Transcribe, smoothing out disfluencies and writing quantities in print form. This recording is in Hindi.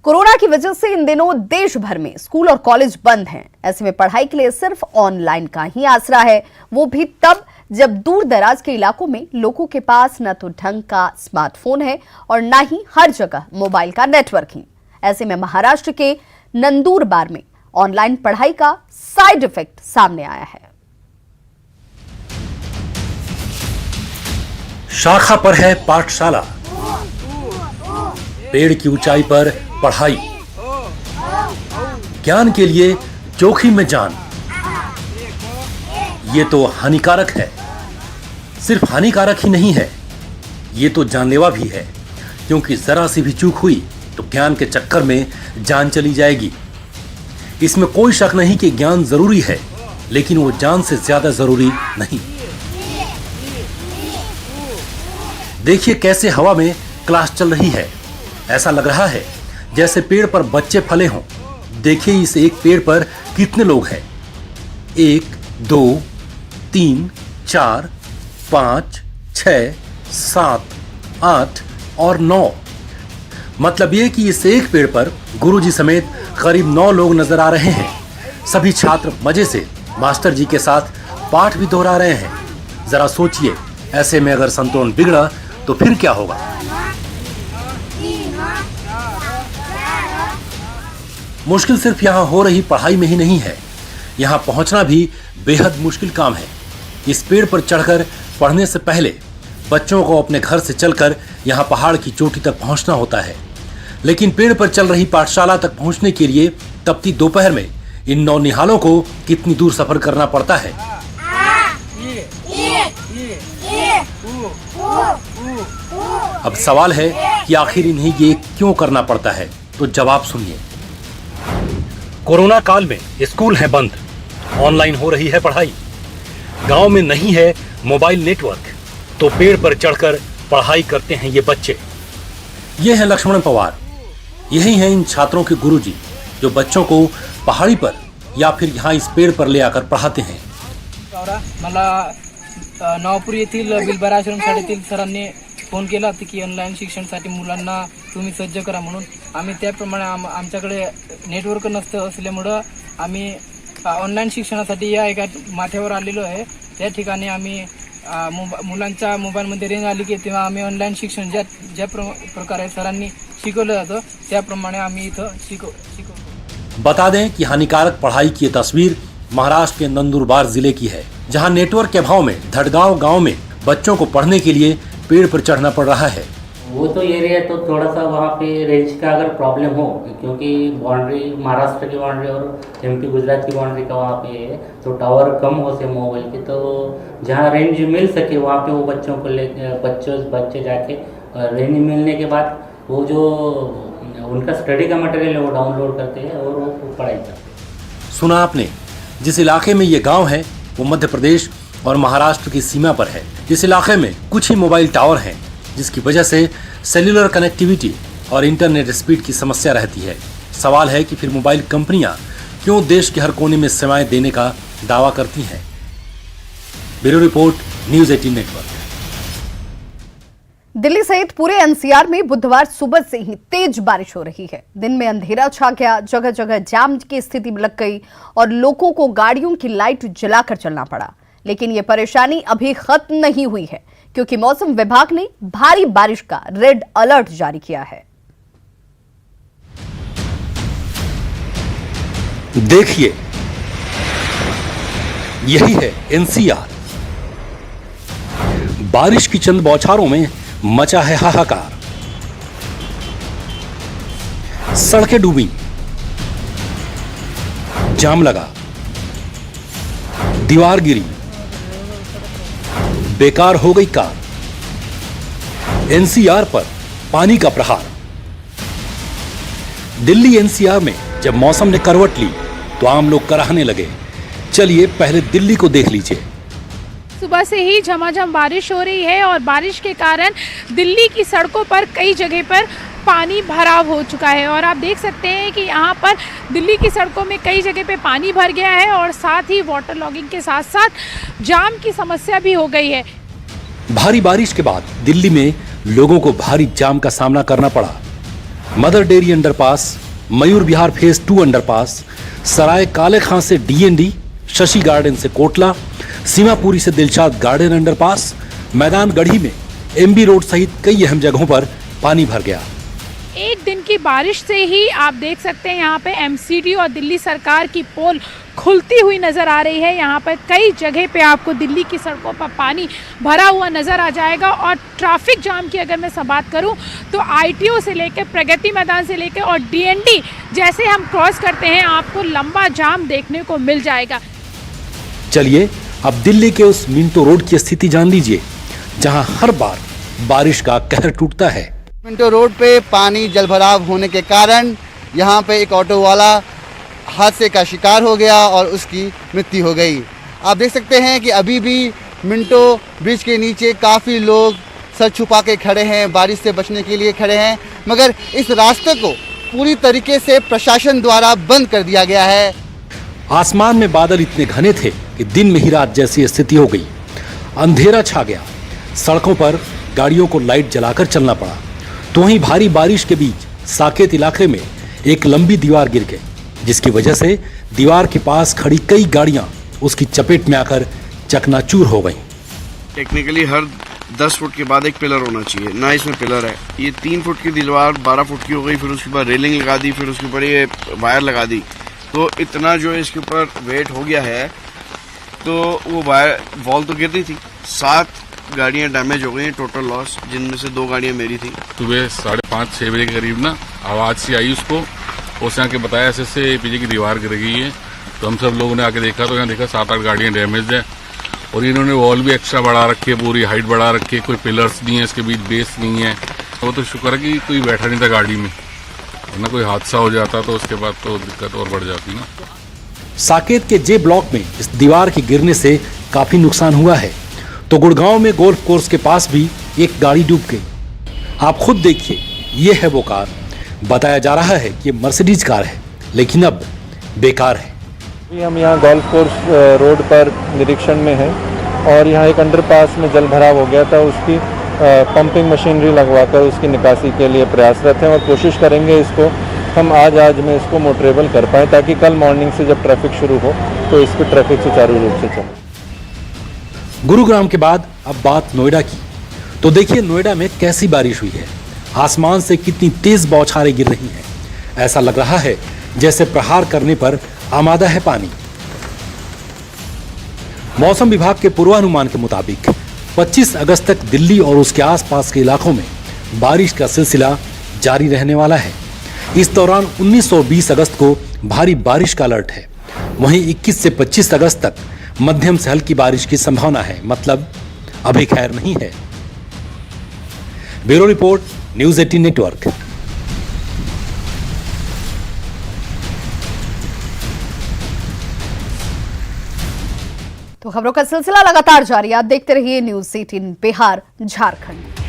कोरोना की वजह से इन दिनों देश भर में स्कूल और कॉलेज बंद हैं। ऐसे में पढ़ाई के लिए सिर्फ ऑनलाइन का ही आसरा है, वो भी तब जब दूर दराज के इलाकों में लोगों के पास न तो ढंग का स्मार्टफोन है और न ही हर जगह मोबाइल का नेटवर्किंग। ऐसे में महाराष्ट्र के नंदुरबार में ऑनलाइन पढ़ाई का साइड इफेक्ट सामने आया है। शाखा पर है पाठशाला, पेड़ की ऊंचाई पर पढ़ाई, ज्ञान के लिए जोखिम में जान। ये तो हानिकारक है। सिर्फ हानिकारक ही नहीं है, ये तो जानलेवा भी है, क्योंकि जरा सी भी चूक हुई तो ज्ञान के चक्कर में जान चली जाएगी। इसमें कोई शक नहीं कि ज्ञान जरूरी है, लेकिन वो जान से ज्यादा जरूरी नहीं। देखिए कैसे हवा में क्लास चल रही है। ऐसा लग रहा है जैसे पेड़ पर बच्चे फले हों। देखिए इस एक पेड़ पर कितने लोग हैं। 1, 2, 3, 4, 5, 6, 7, 8 और 9। मतलब ये कि इस एक पेड़ पर गुरुजी समेत करीब 9 लोग नजर आ रहे हैं। सभी छात्र मजे से मास्टर जी के साथ पाठ भी दोहरा रहे हैं। जरा सोचिए, ऐसे में अगर संतुलन बिगड़ा तो फिर क्या होगा। मुश्किल सिर्फ यहाँ हो रही पढ़ाई में ही नहीं है, यहाँ पहुंचना भी बेहद मुश्किल काम है। इस पेड़ पर चढ़कर पढ़ने से पहले बच्चों को अपने घर से चलकर यहाँ पहाड़ की चोटी तक पहुंचना होता है। लेकिन पेड़ पर चल रही पाठशाला तक पहुंचने के लिए तपती दोपहर में इन नौनिहालों को कितनी दूर सफर करना पड़ता है। अब सवाल है कि आखिर इन्हें ये क्यों करना पड़ता है, तो जवाब सुनिए। कोरोना काल में स्कूल है बंद, ऑनलाइन हो रही है पढ़ाई, गांव में नहीं है मोबाइल नेटवर्क, तो पेड़ पर चढ़कर पढ़ाई करते हैं ये बच्चे। ये हैं लक्ष्मण पवार, यही हैं इन छात्रों के गुरुजी जो बच्चों को पहाड़ी पर या फिर यहाँ इस पेड़ पर ले आकर पढ़ाते हैं। मला नावपूर येथील बिलबार आश्रम शाळेतील सरांनी फोन केला होता की ऑनलाईन शिक्षणासाठी मुलांना तुम्ही सज्ज करा म्हणून। आम्ही त्याप्रमाणे आमच्याकडे नेटवर्क नसतं असल्यामुळं आम्ही ऑनलाईन शिक्षणासाठी या एका माथ्यावर आलेलो आहे। त्या ठिकाणी आम्ही मुलांच्या मोबाईलमध्ये रेंज आली की तेव्हा आम्ही ऑनलाईन शिक्षण ज्या प्रकारे सरांनी शिकवलं जातं त्याप्रमाणे आम्ही इथं शिकवतो। बता दें कि हानिकारक पढ़ाई की ये तस्वीर महाराष्ट्र के नंदुरबार जिले की है, जहां नेटवर्क के अभाव में धड़गांव गांव में बच्चों को पढ़ने के लिए पेड़ पर चढ़ना पड़ रहा है। वो तो एरिया तो थोड़ा सा वहाँ पे रेंज का अगर प्रॉब्लम हो, क्योंकि बाउंड्री महाराष्ट्र की बाउंड्री और एमपी गुजरात की बाउंड्री का वहाँ पे है, तो टावर कम हो से मोबाइल के, तो जहाँ रेंज मिल सके वहाँ पे वो बच्चों को ले बच्चे जाके रेंज मिलने के बाद वो जो उनका स्टडी का मटेरियल है वो डाउनलोड करते हैं और वो पढ़ाई करते हैं। सुना आपने, जिस इलाके में ये गांव है वो मध्य प्रदेश और महाराष्ट्र की सीमा पर है। इस इलाके में कुछ ही मोबाइल टावर हैं, जिसकी वजह से सेल्युलर कनेक्टिविटी और इंटरनेट स्पीड की समस्या रहती है। सवाल है कि फिर मोबाइल कंपनियां क्यों देश के हर कोने में सेवाएं देने का दावा करती हैं। Bureau report, news 18 network. Delhi सहित पूरे एनसीआर में बुधवार सुबह से ही तेज बारिश हो रही है। दिन में अंधेरा छा गया, जगह जगह जाम की स्थिति लग गई और लोगों को गाड़ियों की लाइट जलाकर चलना पड़ा। लेकिन ये परेशानी अभी खत्म नहीं हुई है, क्योंकि मौसम विभाग ने भारी बारिश का रेड अलर्ट जारी किया है। देखिए, यही है एनसीआर। बारिश की चंद बौछारों में मचा है हाहाकार। सड़कें डूबी, जाम लगा, दीवार गिरी, बेकार हो गई कार। एनसीआर पर पानी का प्रहार। दिल्ली एनसीआर में जब मौसम ने करवट ली तो आम लोग कराहने लगे। चलिए पहले दिल्ली को देख लीजिए। सुबह से ही झमाझम बारिश हो रही है और बारिश के कारण दिल्ली की सड़कों पर कई जगह पर पानी भराव हो चुका है और आप देख सकते हैं कि यहाँ पर दिल्ली की सड़कों में कई जगह पे पानी भर गया है और साथ ही वाटर लॉगिंग के साथ साथ जाम की समस्या भी हो गई है। भारी बारिश के बाद दिल्ली में लोगों को भारी जाम का सामना करना पड़ा। Mother dairy underpass, Mayur Vihar phase 2 underpass, सराय काले खां से डीएनडी, शशि गार्डन से कोटला, सीमापुरी से दिलशाद गार्डन अंडरपास, मैदान गढ़ी में एमबी रोड सहित कई अहम जगहों पर पानी भर गया। एक दिन की बारिश से ही आप देख सकते हैं यहाँ पे एमसीडी और दिल्ली सरकार की पोल खुलती हुई नज़र आ रही है। यहाँ पर कई जगह पे आपको दिल्ली की सड़कों पर पानी भरा हुआ नज़र आ जाएगा। और ट्रैफिक जाम की अगर मैं बात करूँ तो आईटीओ से लेकर प्रगति मैदान से लेकर और डीएनडी जैसे हम क्रॉस करते हैं आपको लंबा जाम देखने को मिल जाएगा। चलिए अब दिल्ली के उस मिंटो रोड की स्थिति जान लीजिए, जहां हर बार बारिश का कहर टूटता है। मिंटो रोड पे पानी जलभराव होने के कारण यहाँ पे एक ऑटो वाला हादसे का शिकार हो गया और उसकी मृत्यु हो गई। आप देख सकते हैं कि अभी भी मिंटो ब्रिज के नीचे काफ़ी लोग सर छुपा के खड़े हैं, बारिश से बचने के लिए खड़े हैं, मगर इस रास्ते को पूरी तरीके से प्रशासन द्वारा बंद कर दिया गया है। आसमान में बादल इतने घने थे कि दिन में ही रात जैसी स्थिति हो गई। अंधेरा छा गया, सड़कों पर गाड़ियों को लाइट जलाकर चलना पड़ा। तो वहीं भारी बारिश के बीच साकेत इलाके में एक लंबी दीवार गिर गई, जिसकी वजह से दीवार के पास खड़ी कई गाड़ियां उसकी चपेट में आकर चकनाचूर हो गईं। टेक्निकली हर 10 फुट के बाद एक पिलर होना चाहिए, ना इसमें पिलर है। ये 3 फुट की दीवार 12 फुट की हो गई, फिर उसके ऊपर रेलिंग लगा दी, फिर उसके ऊपर ये वायर लगा दी। तो इतना जो इसके ऊपर वेट हो गया है, तो वो वायर वॉल तो गिर रही थी। 7 गाड़ियां डैमेज हो गई, टोटल लॉस, जिनमें से 2 गाड़ियां मेरी थी। सुबह 5:30-6 बजे के करीब ना आवाज़ सी आई उसको, उसने आके बताया ऐसे पीछे की दीवार गिर गई है। तो हम सब लोगों ने आके देखा तो यहाँ देखा 7-8 गाड़ियाँ डैमेज है। और इन्होंने वॉल भी एक्स्ट्रा बढ़ा रखी है, पूरी हाइट बढ़ा रखी है, कोई पिलर्स नहीं है, इसके बीच बेस नहीं है। वो तो शुक्र है कि कोई बैठा नहीं था गाड़ी में, वरना कोई हादसा हो जाता तो उसके बाद तो दिक्कत और बढ़ जाती ना। साकेत के जे ब्लॉक में इस दीवार के गिरने से काफी नुकसान हुआ है। तो गुड़गांव में गोल्फ कोर्स के पास भी एक गाड़ी डूब गई। आप खुद देखिए, ये है वो कार। बताया जा रहा है कि मर्सिडीज कार है, लेकिन अब बेकार है। हम यहाँ गोल्फ कोर्स रोड पर निरीक्षण में हैं और यहाँ एक अंडरपास में जल भराव हो गया था। उसकी पंपिंग मशीनरी लगवाकर उसकी निकासी के लिए प्रयासरत हैं और कोशिश करेंगे इसको हम आज में इसको मोटरेबल कर पाएँ, ताकि कल मॉर्निंग से जब ट्रैफिक शुरू हो तो इस पर ट्रैफिक सुचारू रूप से चले। गुरुग्राम के बाद अब बात नोएडा की। तो देखिए नोएडा में कैसी बारिश हुई है। आसमान से कितनी तेज बौछारें गिर रही हैं। ऐसा लग रहा है जैसे प्रहार करने पर आमादा है पानी। मौसम विभाग के पूर्वानुमान के मुताबिक 25 अगस्त तक दिल्ली और उसके आसपास के इलाकों में बारिश का सिलसिला जारी रहने वाला है। इस दौरान 19 और 20 अगस्त को भारी बारिश का अलर्ट है। वहीं 21 से 25 अगस्त तक मध्यम से हल्की बारिश की संभावना है, मतलब अभी खैर नहीं है। Bureau report, news 18 network. तो खबरों का सिलसिला लगातार जारी, आप देखते रहिए न्यूज़ 18 बिहार झारखंड।